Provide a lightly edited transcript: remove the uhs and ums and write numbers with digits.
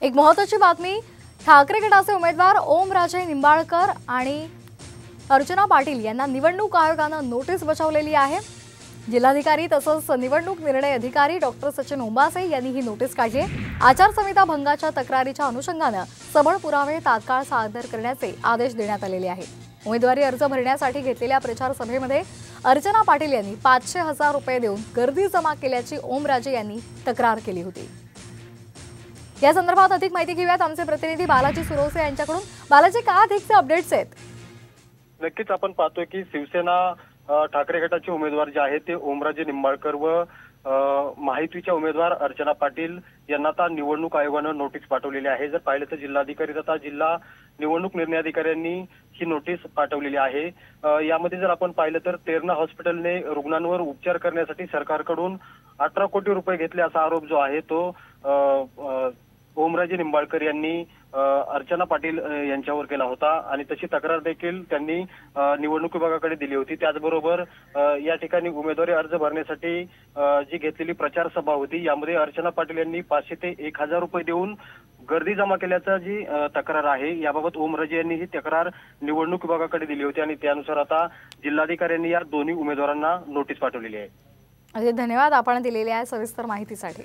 एक महत्त्वाची बातमी, ठाकरे गटाचे उमेदवार ओमराजे निंबाळकर आणि अर्चना पाटील यांना निवडणूक आयोगानं नोटीस बजावलेली आहे। जिल्हाधिकारी तसंच निवडणूक निर्णय अधिकारी डॉक्टर सचिन ओंबासे यांनी ही नोटीस काढली आहे। आचारसंहिता भंगाच्या तक्रारीच्या अनुषंगाने सबळ पुरावे तात्काळ सादर करण्याचे आदेश देण्यात आलेले आहेत। उमेदवारी अर्ज भरण्यासाठी घेतलेल्या प्रचार सभेमध्ये अर्चना पाटील यांनी 500,000 रुपये देऊन गर्दी जमा केल्याची ओमराजे यांनी तक्रार केली होती। या संदर्भात अधिक माहिती घेऊयात आमचे प्रतिनिधी बालाजी सुरोसे यांच्याकडून। बालाजी, काय अधिकचे अपडेट्स आहेत? नक्कीच आपण पाहतोय की शिवसेना ठाकरे गटाचे उमेदवार जे आहेत ते ओमराजे निंबाळकर व महायुतीच्या उमेदवार अर्चना पाटील यांना आता निवडणूक आयोगानं नोटीस पाठवलेली आहे। जर पाहिलं तर जिल्हाधिकारी तथा जिल्हा निवडणूक निर्णय अधिकाऱ्यांनी ही नोटीस पाठवलेली आहे। यामध्ये जर आपण पाहिलं तर तेरणा हॉस्पिटलने रुग्णांवर उपचार करण्यासाठी सरकारकडून 18 कोटी रुपये घेतले असा आरोप जो आहे तो ओमराजे निंबाळकर यांनी अर्चना पाटील यांच्यावर केला होता आणि तशी तक्रार देखील त्यांनी निवडणूक विभागाकडे दिली होती। त्याचबरोबर या ठिकाणी उमेदवारी अर्ज भरण्यासाठी जी घेतलेली प्रचार सभा होती यामध्ये अर्चना पाटील यांनी 500 ते 1,000 रुपये देऊन गर्दी जमा केल्याचा जी तक्रार आहे याबाबत ओमराजे यांनी ही तक्रार निवडणूक विभागाकडे दिली होती आणि त्यानुसार आता जिल्हाधिकाऱ्यांनी या दोन्ही उमेदवारांना नोटीस पाठवलेली आहे। धन्यवाद आपण दिलेल्या सविस्तर माहितीसाठी।